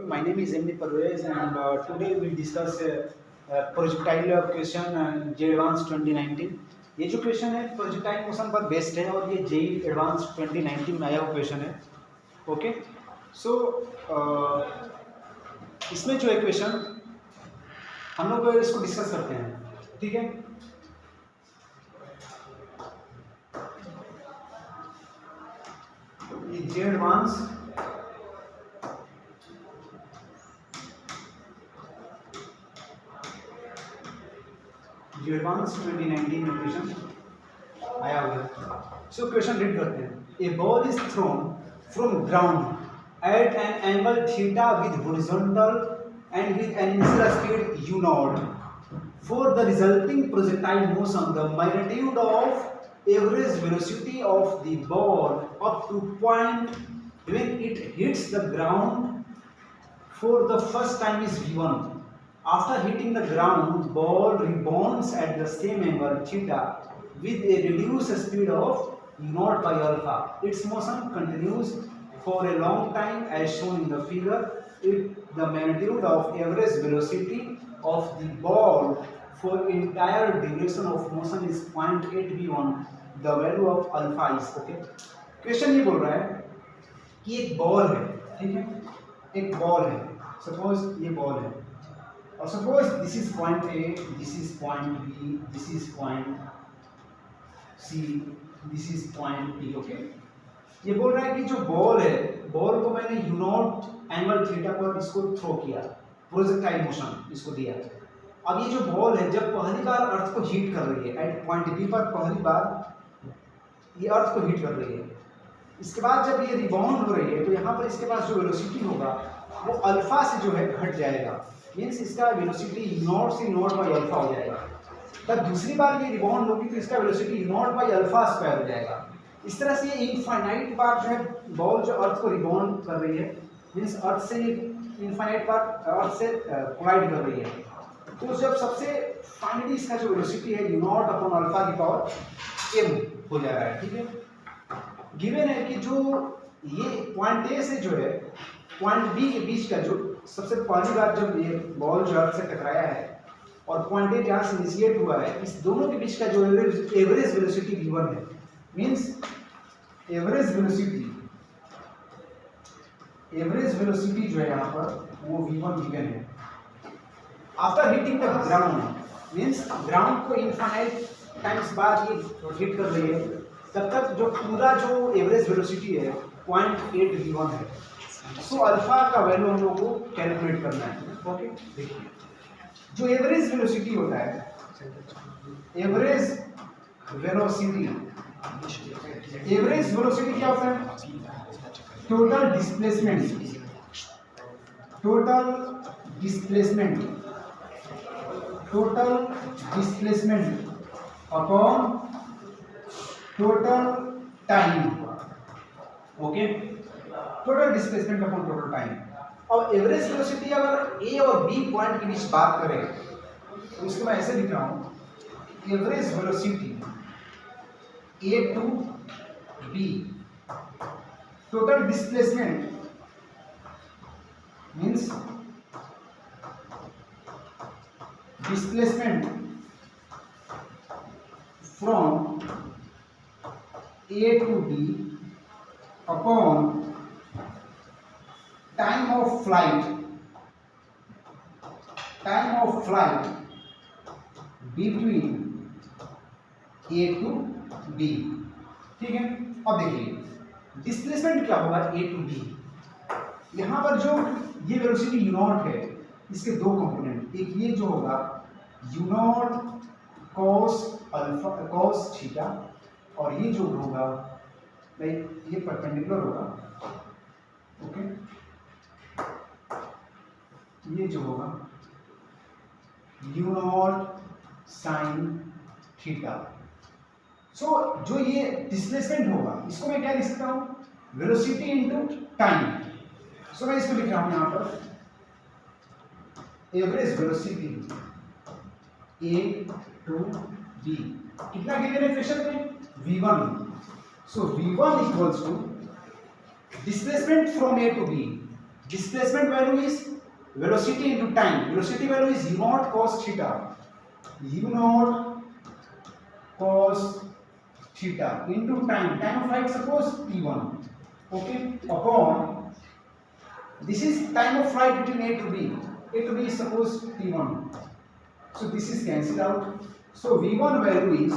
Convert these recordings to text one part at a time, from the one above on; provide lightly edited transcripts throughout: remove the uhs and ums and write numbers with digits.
My name is MD Parvez, and today we'll discuss projectile question J Advanced 2019. ये जो question है projectile motion पर based है और ये जेई एडवांस 2019 में आया हुआ क्वेश्चन है. ओके, सो इसमें जो है क्वेश्चन हम लोग इसको डिस्कस करते हैं. ठीक है, ये जे एडवांस एडवांस 2019 में क्वेश्चन आया हुआ है. सो क्वेश्चन रीड करते हैं. A ball is thrown from ground at an angle theta with horizontal and with an initial speed u naught. For the resulting projectile motion, the magnitude of average velocity of the ball up to point when it hits the ground for the first time is v1. After hitting the ground, ball rebounds at the same angle theta with a reduced speed of u naught by alpha. Its motion continues for a long time as shown in the figure. The magnitude of average velocity of the ball for entire duration of motion is 0.8 v1. The value of alpha is okay. Question ये बोल रहा है कि एक ball है. ठीक है, एक बॉल है. सपोज ये बॉल है और suppose this is point A, this is point B, this is point C, this is point D. Okay, ये बोल रहा है कि जो बॉल है, बॉल को मैंने यू नॉट एंगल थीटा पर इसको थ्रो किया, प्रोजेक्टाइल मोशन इसको दिया. अब ये जो बॉल है जब पहली बार अर्थ को हिट कर रही है एट पॉइंट बी पर, पहली बार ये अर्थ को हिट कर रही है, इसके बाद जब ये रिबाउंड हो रही है तो यहाँ पर इसके पास जो वेलोसिटी होगा वो अल्फा से जो है घट जाएगा. मीन्स इसका वेलोसिटी नॉट से नॉट बाई अल्फा हो जाएगा. तब दूसरी बार ये रिबाउंड होगी तो इसका velocity not by alpha square हो जाएगा. इस तरह से ये इनफाइनाइट बार जो है बॉल जो अर्थ को रिबाउंड कर रही है, मीन्स अर्थ से इनफाइनाइट बार अर्थ से कोलाइड कर रही है. तो जब सबसे फाइनली इसका जो वेलोसिटी है नॉट अपॉन अल्फा की पावर m हो जा रहा है. ठीक है, गिवन है कि जो ये पॉइंट ए से जो है पॉइंट बी के बीच का जो सबसे पहली बार जब ये बॉल जो अर्थ से टकराया है और पॉइंट ए जहाँ से इनिशिएट हुआ है, इस दोनों के बीच का जो एवरेज वेलोसिटी v1 है. मीन्स एवरेज वेलोसिटी जो है यहाँ पर वो v1 गिवन है. After hitting the ground, means ground को इनफाइनाइट टाइम्स बाद ये हिट कर रही है, तब तक जो पूरा जो एवरेज वेलोसिटी है 0.8 v1 है. सो अल्फा का वैल्यू हम लोगों को कैलकुलेट करना है. ओके, देखिए जो एवरेज वेलोसिटी होता है, एवरेज वेलोसिटी क्या होता है? Total displacement upon total time. Okay, total displacement upon total time. अब एवरेज वेलोसिटी अगर ए और बी पॉइंट के बीच बात करें तो उसको मैं ऐसे लिख रहा हूँ, average velocity A to B, total displacement means displacement from A to B upon time of flight between A to B. ठीक है, अब देखिए डिस्प्लेसमेंट क्या होगा A to B. यहाँ पर जो ये वेलोसिटी u नॉट है, इसके दो कंपोनेंट, एक ये जो होगा u नॉट cos थीटा और ये जो होगा लाइक ये परपेंडिकुलर होगा. ओके, ये जो होगा u नॉट साइन थीटा. सो जो ये डिस्प्लेसमेंट होगा इसको मैं क्या लिख सकता हूँ? Velocity into time. सो मैं इसको लिख रहा हूँ यहाँ पर average velocity a to b. कितना गिवन है क्वेश्चन में? v1. So v1 equals to displacement from a to b. displacement value is velocity into time. Velocity value is u naught cos theta, u naught cos theta into time. Time of flight suppose t1, okay, upon this is time of flight between A to B. A to B is suppose t1, so this is cancelled out. So v1 value is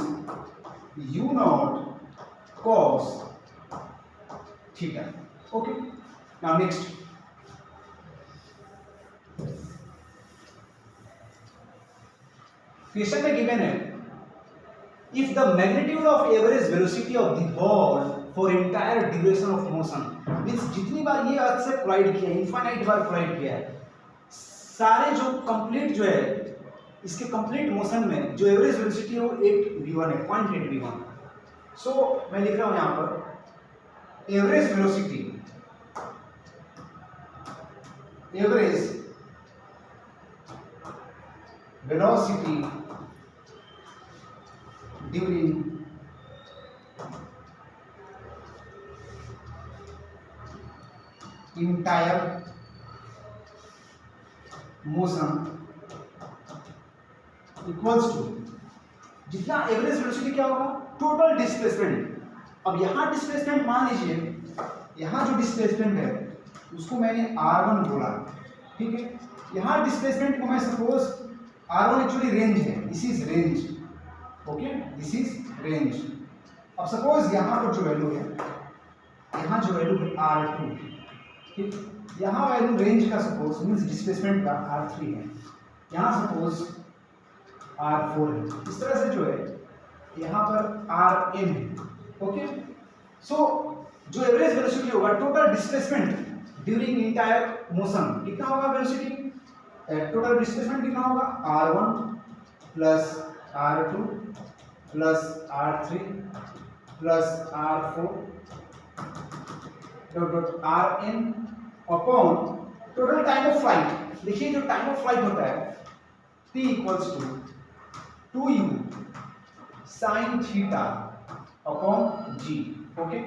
u naught cos theta, okay. Now next, question में given है if the magnitude of average velocity of the ball for entire duration of motion, means जितनी बार ये अर्थ से collide किया, infinite बार collide किया है, सारे जो कंप्लीट जो है इसके कंप्लीट मोशन में जो एवरेज वेलोसिटी है वो 8v1 है, 0.8v1. सो मैं लिख रहा हूं यहां पर average velocity, average velocity during entire motion equals to, जितना एवरेज वेलोसिटी क्या होगा, टोटल डिस्प्लेसमेंट. अब यहां डिस्प्लेसमेंट मान लीजिए, यहां जो डिस्प्लेसमेंट है उसको मैंने r1 बोला, ठीक है. यहां डिस्प्लेसमेंट को मैं सपोज r1 एक्चुअली रेंज है, this is range, okay, this is range. अब सपोज यहाँ पर जो वैल्यू है, यहाँ जो वैल्यू है r2, ठीक, यहाँ वैल्यू रेंज का सपोज मीन्स डिस्प्लेसमेंट का r3 है, यहाँ सपोज r4 है. इस तरह से जो है यहाँ पर rn है, ओके. सो जो एवरेज वेलोसिटी होगा, total displacement during entire motion कितना होगा, वेलोसिटी टोटल डिस्प्लेसमेंट कितना होगा, r1 plus r2 plus r3 plus r4 dot rn upon total time of flight. देखिए जो टाइम ऑफ फ्लाइट होता है t equals to 2u sine theta upon g, okay.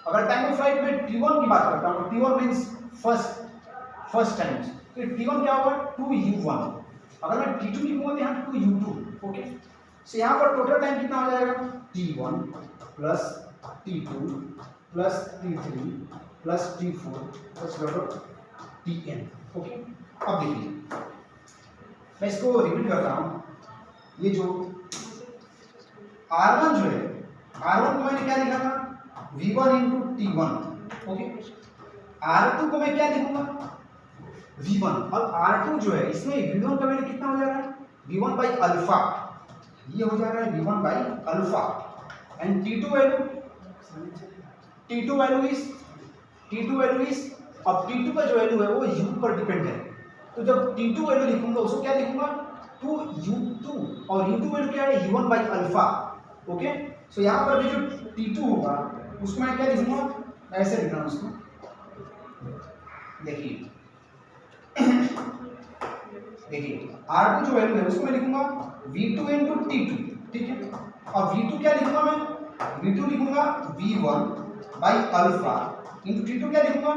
अगर time of flight में t1 की बात करता हूँ, t1 मीन्स फर्स्ट टाइम, तो t1 क्या होगा, 2u1. अगर मैं t2 लिखूंगा तो यहाँ 2u2, ओके. सो यहाँ पर टोटल टाइम कितना हो जाएगा, t1 plus t2 plus t3 plus t4 plus tn, okay. अब देखिए मैं इसको रिपीट करता हूँ. ये जो r1 जो है, r1 को मैंने क्या लिखा था, v1 into t1, okay. r2 को मैं क्या लिखूंगा, v1. और r2 जो है इसमें v1 का वैल्यू कितना हो जा रहा है, v1 बाई अल्फा, ये हो जा रहा है v1 by alpha. And t2 value is अब t2 का जो वैल्यू है वो u पर डिपेंड है, तो जब t2 वैल्यू लिखूंगा उसको क्या लिखूंगा, 2u2, और u2 वैल्यू क्या है, u1 by alpha, okay. So यहाँ पर भी जो t2 होगा उसको मैं क्या लिखूंगा, ऐसे लिख रहा हूँ उसको, देखिए r2 जो वैल्यू है उसको मैं लिखूंगा v2 इंटू t2, ठीक है. और v2 क्या लिखूंगा मैं, v2 लिखूंगा v1 by alpha into t2 क्या लिखूंगा,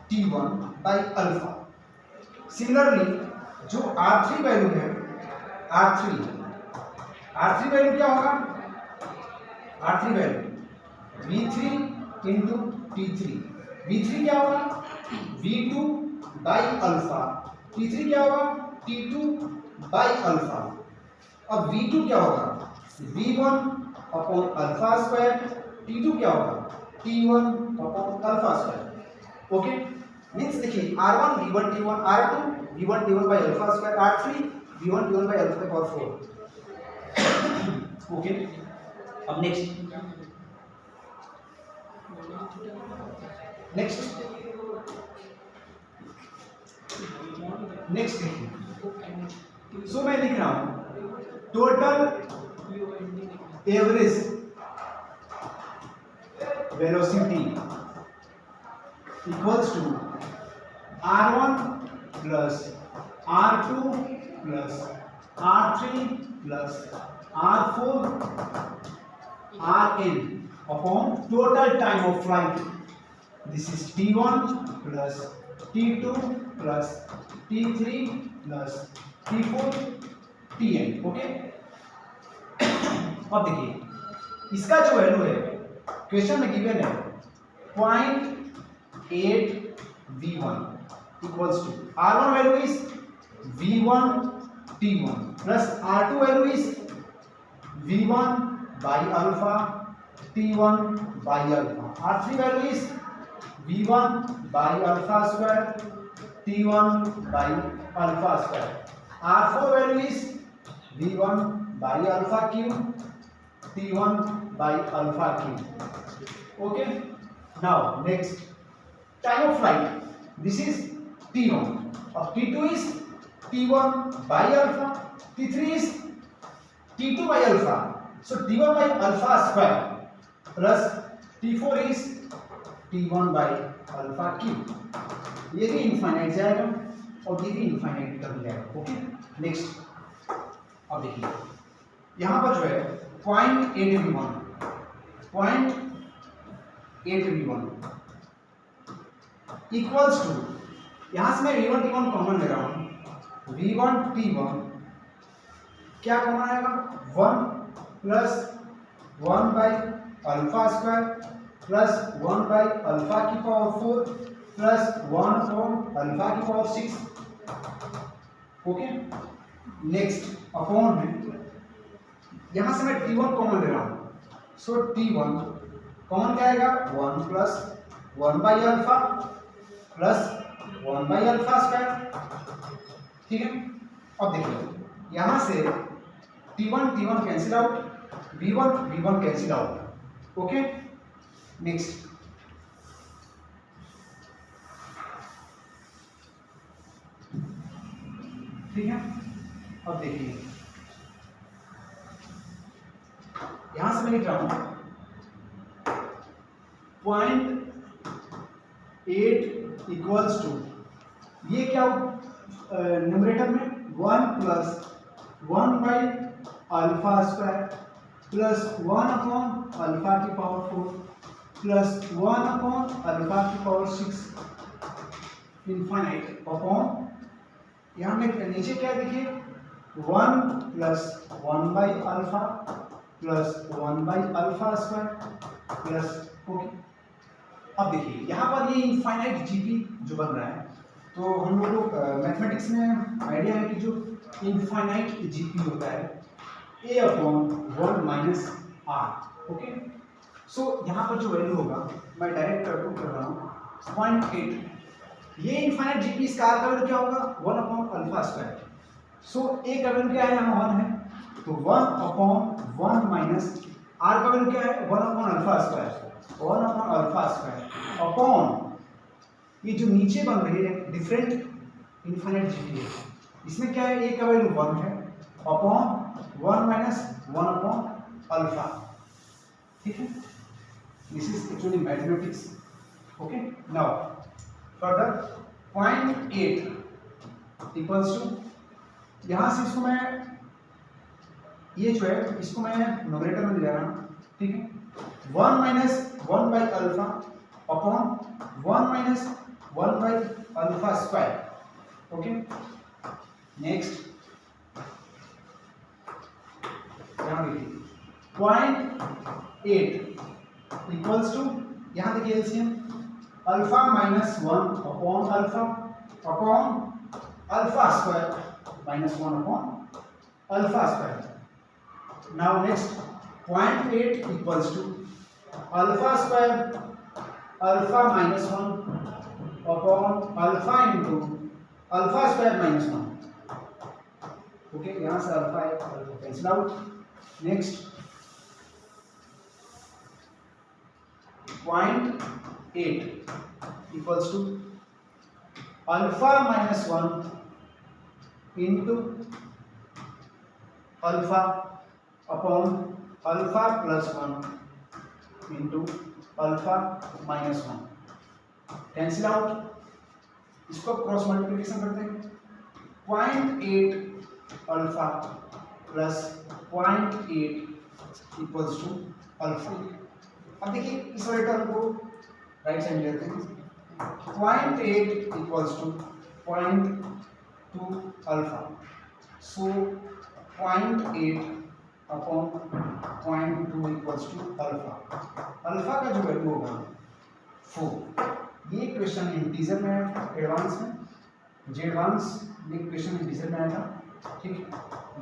t1 बाई अल्फा. सिमिलरली जो r3 वैल्यू है, r3 वैल्यू क्या होगा, r3 value v3 into t3, v3 क्या होगा, v2 बाई अल्फा, t3 क्या होगा, t2 बाई अल्फा. अब v2 क्या होगा, v1 upon alpha square, t2 क्या होगा, t1 upon alpha square, okay. Means देखिए r1 v1 t1, r2 v1 t1 by alpha square, r3 v1 t1 by alpha power 4, okay. अब next देखिए. So मैं लिख रहा हूं total average velocity equals to r1 plus r2 plus r3 plus r4 rn upon total time of flight. This is t1 plus T2 plus T3 plus T4 Tn। Okay, अब देखिए इसका जो value है question में given है 0.8 V1 equals to R1 value is V1 T1 plus R2 value is V1 by alpha T1 by alpha, R3 value is V1 by alpha square T1 by alpha square, R4 value is V1 by alpha cube T1 by alpha cube. Okay, now next time of flight, this is T1 और T2 is T1 by alpha, T3 is T2 by alpha, so T1 by alpha square plus T4 is T1 by alpha cube. ये भी infinite जाएगा और ये भी infinite कर जाएगा। Okay, next अब देखिए यहां पर जो है 0.8 V1 इक्वल्स टू, यहां से मैं V1 T1 कॉमन ले रहा हूं, V1 T1 क्या कॉमन आएगा 1 plus 1 by alpha square plus 1 by alpha की पावर 4 प्लस 1 अपॉन अल्फा की पावर 6। ओके, नेक्स्ट अपॉन में यहां से मैं T1 कॉमन ले रहा हूं, सो T1 कॉमन क्या आएगा 1 plus 1 by alpha plus 1 by alpha square. ठीक है, अब देखिए यहां से T1 cancel out, V1 cancel out. Okay, next ठीक है, अब देखिए यहां से मैं लिख रहा हूं 0.8 इक्वल्स टू, ये क्या न्यूमरेटर में 1 plus 1 by alpha square plus 1 upon alpha की पावर 4 प्लस 1 अपॉन अल्फा की पावर 6 इनफाइनाइट अपॉन, यहां में नीचे क्या देखिए 1 plus 1 by alpha plus 1 by alpha square plus. Okay, अब देखिए यहाँ पर ये इनफाइनाइट जीपी जो बन रहा है, तो हम लोग मैथमेटिक्स में आइडिया है कि जो इनफाइनाइट जीपी होता है a upon 1 minus R. Okay, so यहाँ पर जो वैल्यू होगा मैं डायरेक्ट कर रहा हूँ 0.8, ये इनफाइनाइट जीपी इसका आर का वैल्यू क्या होगा 1 upon alpha square, so a का वैल्यू क्या है यहाँ 1 है, तो 1 अपॉन 1 माइनस आर का वैल्यू क्या है 1 upon alpha square, 1 upon alpha square upon ये जो नीचे बन रही है डिफरेंट इनफाइनाइट जीपी है, इसमें क्या है a का वैल्यू 1 है अपॉन 1 माइनस 1 अपॉन अल्फा। ठीक है, this is actually mathematics. Okay, now further 0.8 equals to, यहां से इसको मैं ये जो है इसको मैं न्यूमरेटर में ले रहा हूं। ठीक है, 1 minus 1 by alpha upon 1 minus 1 by alpha square. Okay, next यहां देखिए 0.8 इक्वल्स टू, यहां देखिए LCM alpha minus 1 upon alpha upon alpha square minus 1 upon alpha square. Now next 0.8 equals to alpha square alpha minus 1 upon alpha into alpha square minus 1। Okay, यहां से alpha है, alpha cancel out. Next 0.8 equals to alpha minus 1 into alpha upon alpha plus 1 into alpha minus 1 cancel out, इसको cross multiplication करते हैं 0.8 alpha plus 0.8 equals to alpha. अब देखिए इस operator को राइट साइड लेते हैं, 0.8 equals to 0.2 alpha. So 0.8 upon 0.2 equals to alpha. Alpha का जो वैल्यू होगा 4. ये क्वेश्चन इंटीजर में आया था एडवांस में, जे एडवांस ये क्वेश्चन इंटीजर में आया था, ठीक है,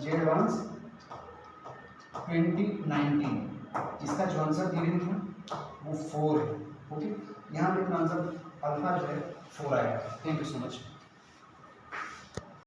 जे एडवांस 2019. इसका जो आंसर गिवन था वो 4 है. ओके, यहाँ पे अपना आंसर अल्फा जो है 4 आएगा. Thank you so much.